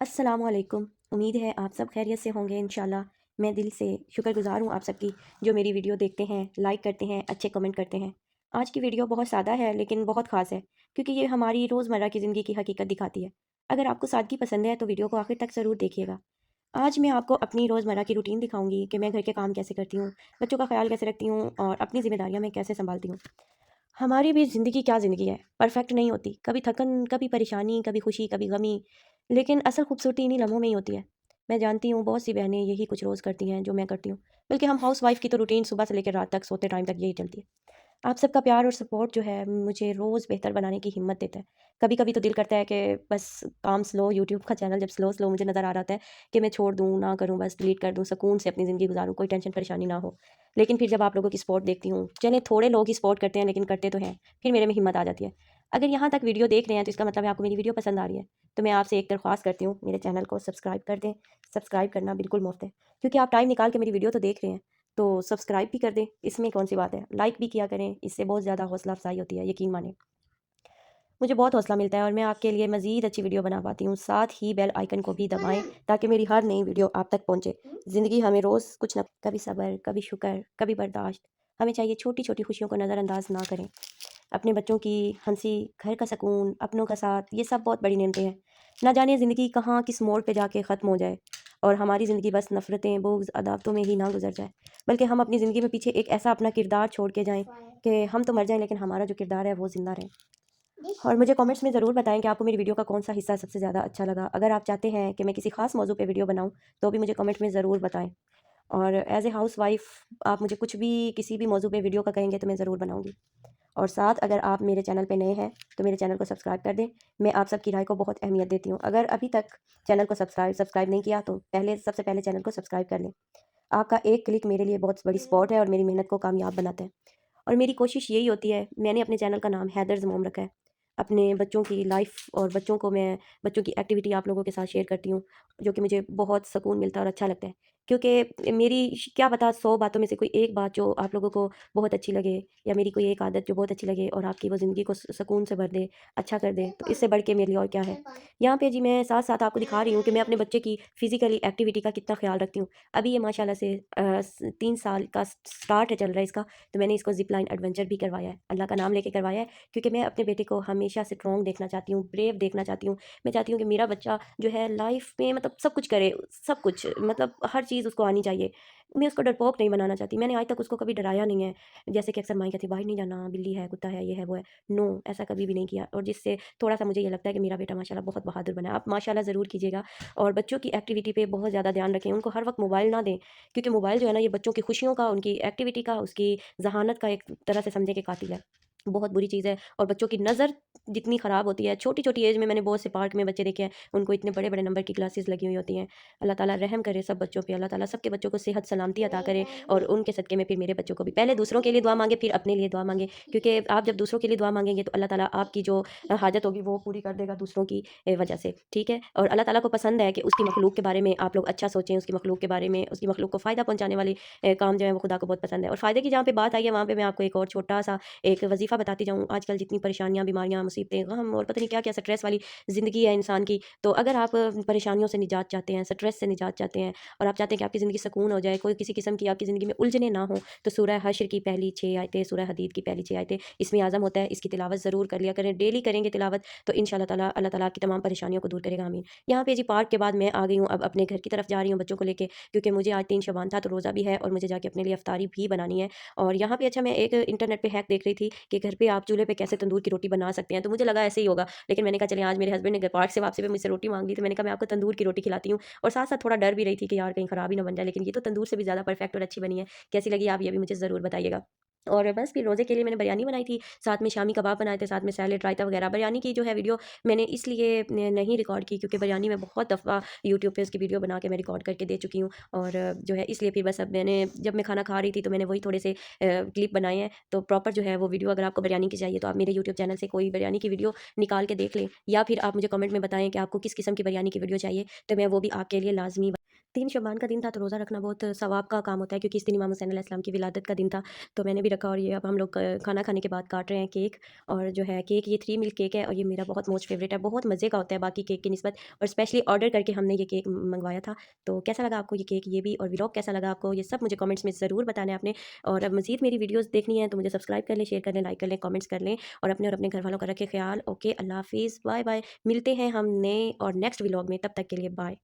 अस्सलामुअलैकुम। उम्मीद है आप सब खैरियत से होंगे इंशाल्लाह। मैं दिल से शुक्रगुज़ार हूँ आप सबकी जो मेरी वीडियो देखते हैं, लाइक करते हैं, अच्छे कमेंट करते हैं। आज की वीडियो बहुत सादा है लेकिन बहुत ख़ास है क्योंकि ये हमारी रोज़मर्रा की ज़िंदगी की हकीकत दिखाती है। अगर आपको सादगी पसंद है तो वीडियो को आखिर तक ज़रूर देखिएगा। आज मैं आपको अपनी रोज़मर्रा की रूटीन दिखाऊँगी कि मैं घर के काम कैसे करती हूँ, बच्चों का ख़्याल कैसे रखती हूँ और अपनी ज़िम्मेदारियाँ मैं कैसे सँभालती हूँ। हमारी भी ज़िंदगी क्या ज़िंदगी है, परफ़ेक्ट नहीं होती। कभी थकन, कभी परेशानी, कभी खुशी, कभी गमी, लेकिन असल खूबसूरती इन्हीं लम्हों में ही होती है। मैं जानती हूँ बहुत सी बहनें यही कुछ रोज़ करती हैं जो मैं करती हूँ। बल्कि हम हाउसवाइफ़ की तो रूटीन सुबह से लेकर रात तक सोते टाइम तक यही चलती है। आप सबका प्यार और सपोर्ट जो है मुझे रोज़ बेहतर बनाने की हिम्मत देता है। कभी-कभी तो दिल करता है कि बस काम स्लो यूट्यूब का चैनल जब स्लो-स्लो मुझे नज़र आ रहा है कि मैं छोड़ दूँ, ना करूँ, बस डिलीट कर दूँ, सुकून से अपनी ज़िंदगी गुज़ारूँ, कोई टेंशन परेशानी ना हो। लेकिन फिर जब आप लोगों की सपोर्ट देखती हूँ, चलें थोड़े लोग ही सपोर्ट करते हैं लेकिन करते तो हैं, फिर मेरे में हिम्मत आ जाती है। अगर यहाँ तक वीडियो देख रहे हैं तो इसका मतलब है आपको मेरी वीडियो पसंद आ रही है। तो मैं आपसे एक दरख्वास्त करती हूँ, मेरे चैनल को सब्सक्राइब कर दें। सब्सक्राइब करना बिल्कुल मुफ़्त है, क्योंकि आप टाइम निकाल के मेरी वीडियो तो देख रहे हैं। तो सब्सक्राइब भी कर दें, इसमें कौन-सी बात है। लाइक भी किया करें, इससे बहुत ज़्यादा हौसला अफ़ज़ाई होती है, यकीन मानें। मुझे बहुत हौसला मिलता है और मैं आपके लिए मज़ीद अच्छी वीडियो बना पाती हूँ। साथ ही बेल आइकन को भी दबाएँ ताकि मेरी हर नई वीडियो आप तक पहुँचे। ज़िंदगी हमें रोज़ कुछ न कभी सब्र, कभी शुक्र, कभी बर्दाश्त। हमें चाहिए छोटी-छोटी खुशियों को नज़रअंदाज ना करें। अपने बच्चों की हँसी, घर का सुकून, अपनों का साथ, ये सब बहुत बड़ी नेमतें हैं। ना जाने ज़िंदगी कहाँ किस मोड़ पे जाके ख़त्म हो जाए और हमारी ज़िंदगी बस नफ़रतें, बुग़्ज़, अदावतों में ही ना गुज़र जाए। बल्कि हम अपनी ज़िंदगी में पीछे एक ऐसा अपना किरदार छोड़ के जाएँ कि हम तो मर जाएँ लेकिन हमारा जो किरदार है वो ज़िंदा रहे। और मुझे कमेंट्स में ज़रूर बताएँ कि आपको मेरी वीडियो का कौन-सा हिस्सा सबसे ज़्यादा अच्छा लगा। अगर आप चाहते हैं कि मैं किसी ख़ास मौज़ू पे वीडियो बनाऊँ, तो भी मुझे कमेंट में ज़रूर बताएँ। और एज़ ए हाउसवाइफ़ आप मुझे कुछ भी किसी भी मौज़ू पे वीडियो का कहेंगे तो मैं ज़रूर बनाऊँगी। और साथ अगर आप मेरे चैनल पे नए हैं, तो मेरे चैनल को सब्सक्राइब कर दें। मैं आप सबकी राय को बहुत अहमियत देती हूँ। अगर अभी तक चैनल को सब्सक्राइब नहीं किया, तो सबसे पहले चैनल को सब्सक्राइब कर लें। आपका एक क्लिक मेरे लिए बहुत बड़ी सपोर्ट है और मेरी मेहनत को कामयाब बनाता है। और मेरी कोशिश यही होती है, मैंने अपने चैनल का नाम हैदर्स मोम रखा है। अपने बच्चों की लाइफ़ और बच्चों की एक्टिविटी आप लोगों के साथ शेयर करती हूँ, जो कि मुझे बहुत सुकून मिलता है और अच्छा लगता है। क्योंकि मेरी क्या पता 100 बातों में से कोई एक बात जो आप लोगों को बहुत अच्छी लगे या मेरी कोई एक आदत जो बहुत अच्छी लगे और आपकी वो ज़िंदगी को सुकून से भर दे, अच्छा कर दे, तो इससे बढ़ के मेरे लिए और क्या है। यहाँ पे जी मैं साथ-साथ आपको दिखा रही हूँ कि मैं अपने बच्चे की फ़िज़िकली एक्टिविटी का कितना ख़्याल रखती हूँ। अभी ये माशाल्लाह से 3 साल का स्टार्ट है चल रहा है इसका, तो मैंने इसको ज़िप लाइन एडवेंचर भी करवाया है। अल्लाह का नाम लेके करवाया है क्योंकि मैं अपने बेटे को हमेशा स्ट्रॉन्ग देखना चाहती हूँ, ब्रेव देखना चाहती हूँ। मैं चाहती हूँ कि मेरा बच्चा जो है लाइफ़ में मतलब सब कुछ करे, सब कुछ मतलब हर चीज़ उसको आनी चाहिए। मैं उसको डरपोक नहीं बनाना चाहती। मैंने आज तक उसको कभी डराया नहीं है। जैसे कि अक्सर माएँ कहती हैं, "बाहर नहीं जाना, बिल्ली है, कुत्ता है, ये है, वो है।" नो, ऐसा कभी भी नहीं किया और जिससे थोड़ा-सा मुझे ये लगता है कि मेरा बेटा माशाल्लाह बहुत बहादुर बना है। आप माशाल्लाह ज़रूर कीजिएगा और बच्चों की एक्टिविटी पे बहुत ज़्यादा ध्यान रखें। उनको हर वक़्त मोबाइल ना दें क्योंकि मोबाइल जो है ना, ये बच्चों की खुशियों का, उनकी एक्टिविटी का, उसकी ज़हानत का एक तरह से समझें कि कातिल है। बहुत बुरी चीज़ है और बच्चों की नज़र जितनी ख़राब होती है, छोटी-छोटी एज में मैंने बहुत से पार्क में बच्चे देखे हैं, उनको इतने बड़े-बड़े नंबर की ग्लासेस लगी हुई होती हैं। अल्लाह ताला रहम करे सब बच्चों पे, अल्लाह ताला सबके बच्चों को सेहत सलामती अता करे और उनके सदक़े में फिर मेरे बच्चों को भी पहले दूसरों के लिए दुआ माँगे, फिर अपने लिए दुआ माँगे क्योंकि आप जब दूसरों के लिए दुआ माँगेंगे तो अल्लाह ताला आपकी जो हाजत होगी वो पूरी कर देगा दूसरों की वजह से, ठीक है? और अल्लाह ताला को पसंद है कि उसकी मखलूक के बारे में आप लोग अच्छा सोचें, उसकी मखलूक के बारे में, उसकी मखलूक को फ़ायदा पहुँचाने वाले काम जो है वो खुदा को बहुत पसंद है। और फ़ायदे की जहाँ पे बात आई है वहाँ पे मैं आपको एक और छोटा-सा एक वज़ीफ़ा बताती जाऊँ। आजकल जितनी परेशानियाँ, बीमारियाँ, मुसीबतें, गम और पता नहीं क्या-क्या स्ट्रेस वाली ज़िंदगी है इंसान की, तो अगर आप परेशानियों से निजात चाहते हैं, स्ट्रेस से निजात चाहते हैं और आप चाहते हैं कि आपकी ज़िंदगी सुकून हो जाए, कोई किसी किस्म की आपकी ज़िंदगी में उलझनें ना हों, तो सूरह हश्र की पहली 6 आयतें, सूरह हदीद की पहली 6 आयतें, इसमें आज़म होता है, इसकी तिलावत ज़रूर कर लिया करें। डेली करेंगे तिलावत तो इंशाअल्लाह ताला अल्लाह ताला आपकी तमाम परेशानियों को दूर करेगा, आमीन। यहाँ पे जी पार्क के बाद मैं आ गई हूँ अब अपने घर की तरफ जा रही हूँ बच्चों को लेके क्योंकि मुझे आज 3 शबान था तो रोज़ा भी है और मुझे जाके अपने लिए इफ्तारी भी बनानी है। और यहाँ पे अच्छा मैं एक इंटरनेट पे हैक देख रही थी कि घर पे आप चूल्हे पे कैसे तंदूर की रोटी बना सकते हैं, तो मुझे लगा ऐसे ही होगा। लेकिन मैंने कहा चलिए आज मेरे हस्बैंड ने पार्क से वापसी पे मुझसे रोटी माँग ली तो मैंने कहा मैं आपको तंदूर की रोटी खिलाती हूँ और साथ-साथ थोड़ा डर भी रही थी कि यार कहीं खराब ही ना बन जाए, लेकिन ये तो तंदूर से भी ज़्यादा परफेक्ट और अच्छी बनी है। कैसी लगी आप ये भी मुझे ज़रूर बताइएगा। और बस फिर रोज़े के लिए मैंने बिरयानी बनाई थी, साथ में शामी कबाब बनाए थे, साथ में सैलेड, रायता वगैरह। बिरयानी की जो है वीडियो मैंने इसलिए नहीं रिकॉर्ड की क्योंकि बिरयानी मैं बहुत दफ़ा यूट्यूब पे उसकी वीडियो बना के मैं रिकॉर्ड करके दे चुकी हूँ और जो है इसलिए फिर बस अब मैंने जब मैं खाना खा रही थी तो मैंने वही थोड़े से क्लिप बनाए हैं। तो प्रॉपर जो है वो वीडियो अगर आपको बिरयानी की चाहिए तो आप मेरे यूट्यूब चैनल से कोई बिरयानी की वीडियो निकाल के देख लें या फिर आप मुझे कमेंट में बताएँ कि आपको किस किस्म की बिरयानी की वीडियो चाहिए, तो मैं वो भी आपके लिए लाज़मी 3 शबान का दिन था तो रोज़ा रखना बहुत सवाब का काम होता है क्योंकि इस दिन इमाम हुसैन अलैहिस्सलाम की विलादत का दिन था। तो मैंने भी रखा और ये अब हम लोग खाना खाने के बाद काट रहे हैं केक। और जो है केक ये 3 मिल्क केक है और ये मेरा बहुत मोस्ट फ़ेवरेट है, बहुत मज़े का होता है बाकी केक की निस्बत। और स्पेशली ऑर्डर करके हमने ये केक मँगवाया था। तो कैसा लगा आपको ये केक ये भी, और व्लॉग कैसा लगा आपको, ये सब मुझे कमेंट्स में ज़रूर बताना है आपने। और अब मज़ीद मेरी वीडियोज़ देखनी है तो मुझे सब्सक्राइब कर लें, शेयर कर लें, लाइक कर लें, कमेंट्स कर लें और अपने घर वालों का रखें ख़्याल। ओके, अल्लाह हाफ़िज़, बाय बाय। मिलते हैं हम नए और नेक्स्ट व्लॉग में, तब तक के लिए बाय।